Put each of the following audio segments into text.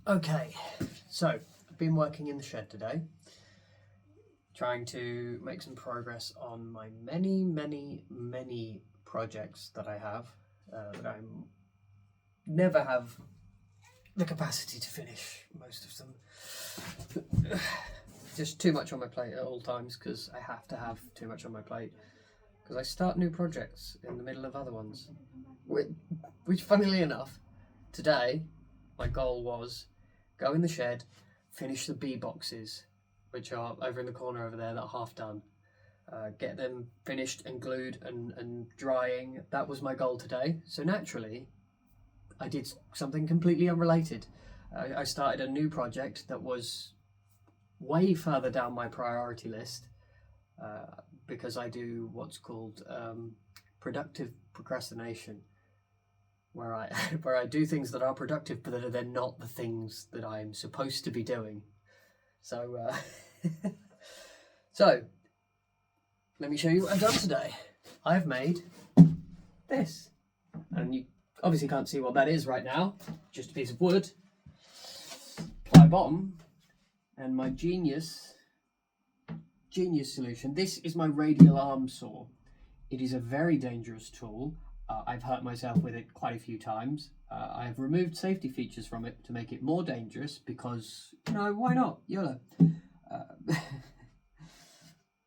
Okay, so I've been working in the shed today, trying to make some progress on my many projects that I have, that I never have the capacity to finish most of them. Just too much on my plate at all times, because I have to have too much on my plate, because I start new projects in the middle of other ones, which funnily enough, today my goal was go in the shed, finish the bee boxes, which are over in the corner over there that are half done. Get them finished and glued and drying. That was my goal today. So naturally, I did something completely unrelated. I started a new project that was way further down my priority list, because I do what's called productive procrastination, where I do things that are productive but that are then not the things that I'm supposed to be doing. So so let me show you what I've done today. I've made this, and you obviously can't see what that is right now. Just a piece of wood, ply bottom, and my genius solution. This is my radial arm saw. It is a very dangerous tool. I've hurt myself with it quite a few times. I have removed safety features from it to make it more dangerous because, why not? YOLO.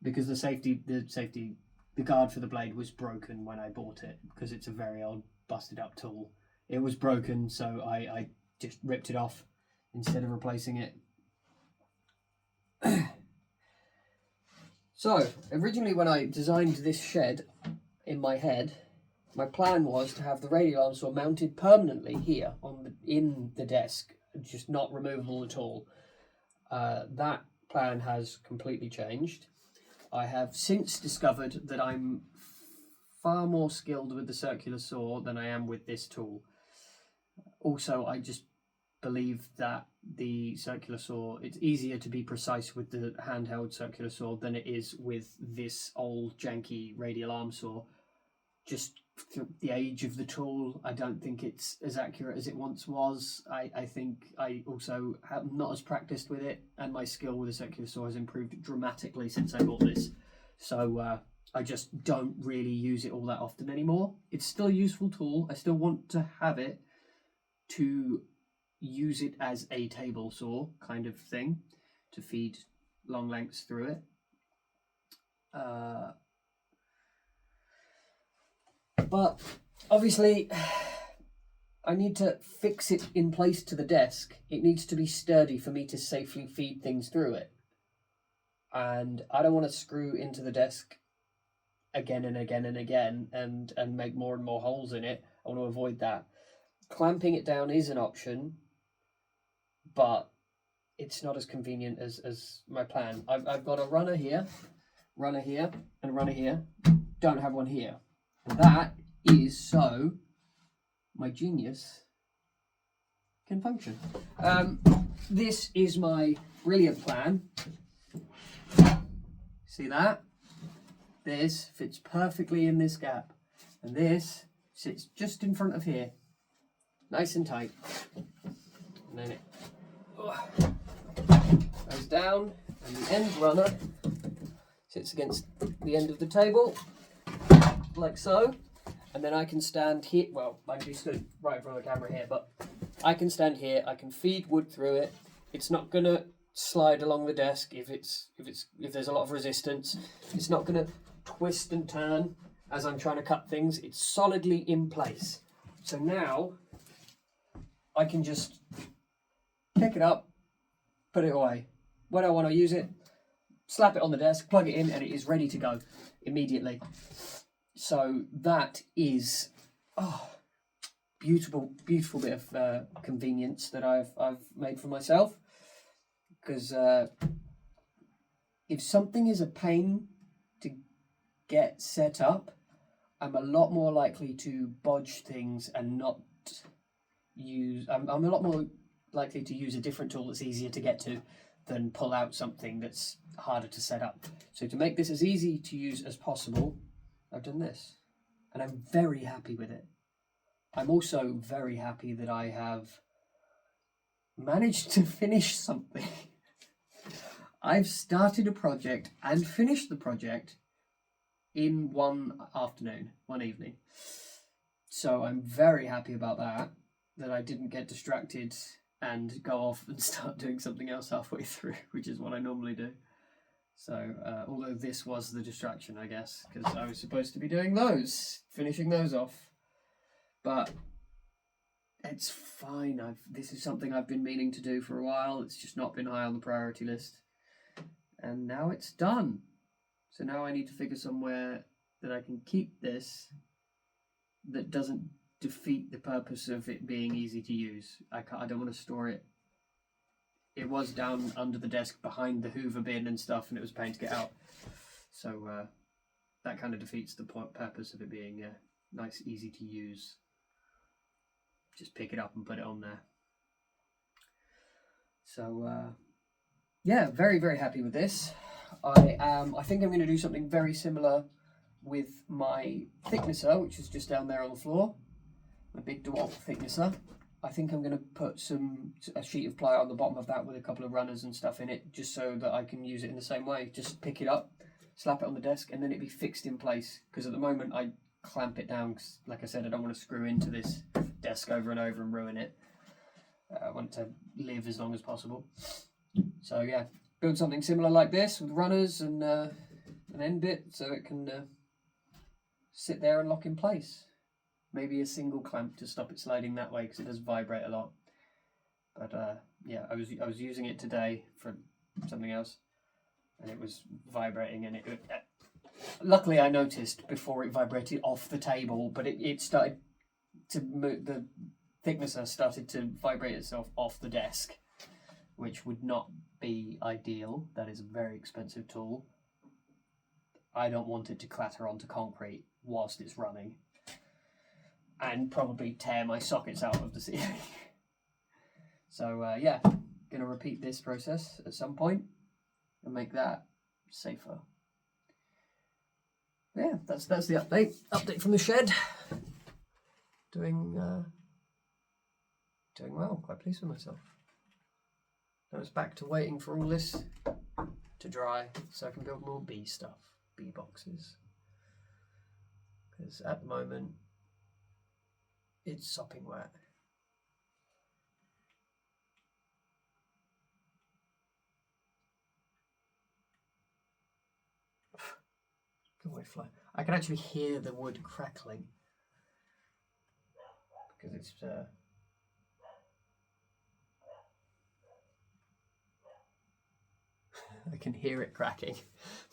Because the guard for the blade was broken when I bought it, because it's a very old, busted up tool. It was broken, so I just ripped it off instead of replacing it. So, originally when I designed this shed in my head, my plan was to have the radial arm saw mounted permanently here in the desk, just not removable at all. That plan has completely changed. I have since discovered that I'm far more skilled with the circular saw than I am with this tool. Also, I just believe that the circular saw, it's easier to be precise with the handheld circular saw than it is with this old janky radial arm saw. Just the age of the tool, I don't think it's as accurate as it once was. I think I also am not as practiced with it, and my skill with a circular saw has improved dramatically since I bought this. So I just don't really use it all that often anymore. It's still a useful tool. I still want to have it to use it as a table saw kind of thing, to feed long lengths through it. But obviously, I need to fix it in place to the desk. It needs to be sturdy for me to safely feed things through it. And I don't want to screw into the desk again and again and again and make more and more holes in it. I want to avoid that. Clamping it down is an option, but it's not as convenient as my plan. I've got a runner here, and a runner here. Don't have one here. That is so my genius can function. This is my brilliant plan. See that? This fits perfectly in this gap, and this sits just in front of here, nice and tight. And then it goes down, and the end runner sits against the end of the table, like so. And then I can stand here. Well, I can be stood right in front of the camera here, but I can stand here. I can feed wood through it. It's not gonna slide along the desk if there's a lot of resistance. It's not gonna twist and turn as I'm trying to cut things. It's solidly in place. So now I can just pick it up, put it away. When I want to use it, slap it on the desk, plug it in, and it is ready to go immediately. So that is beautiful bit of convenience that I've made for myself. Because if something is a pain to get set up, I'm a lot more likely to bodge things and not use. I'm a lot more likely to use a different tool that's easier to get to than pull out something that's harder to set up. So to make this as easy to use as possible, I've done this, and I'm very happy with it. I'm also very happy that I have managed to finish something. I've started a project and finished the project in one afternoon, one evening. So I'm very happy about that I didn't get distracted and go off and start doing something else halfway through, which is what I normally do. So, although this was the distraction, I guess, because I was supposed to be doing those, finishing those off. But it's fine. This is something I've been meaning to do for a while. It's just not been high on the priority list. And now it's done. So now I need to figure somewhere that I can keep this that doesn't defeat the purpose of it being easy to use. I don't want to store it. It was down under the desk behind the Hoover bin and stuff, and it was a pain to get out. So that kind of defeats the purpose of it being nice, easy to use. Just pick it up and put it on there. So yeah, very, very happy with this. I think I'm going to do something very similar with my thicknesser, which is just down there on the floor. My big DeWalt thicknesser. I think I'm going to put a sheet of ply on the bottom of that with a couple of runners and stuff in it, just so that I can use it in the same way. Just pick it up, slap it on the desk, and then it'd be fixed in place. Because at the moment I clamp it down, because like I said, I don't want to screw into this desk over and over and ruin it. I want it to live as long as possible. So yeah, build something similar like this with runners and an end bit, so it can sit there and lock in place. Maybe a single clamp to stop it sliding that way, because it does vibrate a lot. But yeah, I was using it today for something else, and it was vibrating, and it luckily I noticed before it vibrated off the table, but it started to move, the thicknesser started to vibrate itself off the desk, which would not be ideal. That is a very expensive tool. I don't want it to clatter onto concrete whilst it's running, and probably tear my sockets out of the ceiling. So yeah, gonna repeat this process at some point and make that safer. Yeah, that's the update from the shed. Doing well, quite pleased with myself. Now it's back to waiting for all this to dry so I can build more bee stuff, bee boxes. Because at the moment it's sopping wet. Good way fly. I can actually hear the wood crackling because it's I can hear it cracking.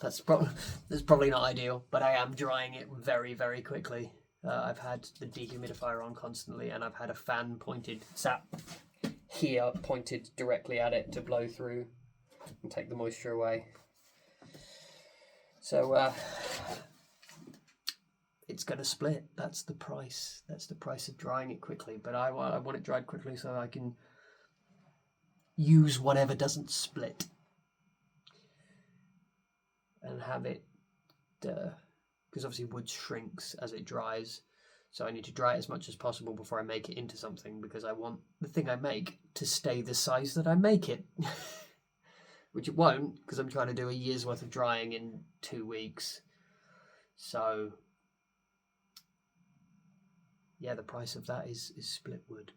That's probably not ideal, but I am drying it very, very quickly. I've had the dehumidifier on constantly, and I've had a fan sat here pointed directly at it to blow through and take the moisture away. So it's going to split. That's the price. That's the price of drying it quickly. But I want it dried quickly so I can use whatever doesn't split and have it, because obviously wood shrinks as it dries. So I need to dry it as much as possible before I make it into something, because I want the thing I make to stay the size that I make it. Which it won't, because I'm trying to do a year's worth of drying in 2 weeks. So yeah, the price of that is split wood.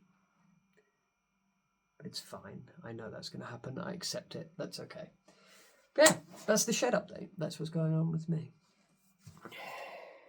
But it's fine. I know that's going to happen. I accept it. That's okay. But yeah, that's the shed update. That's what's going on with me.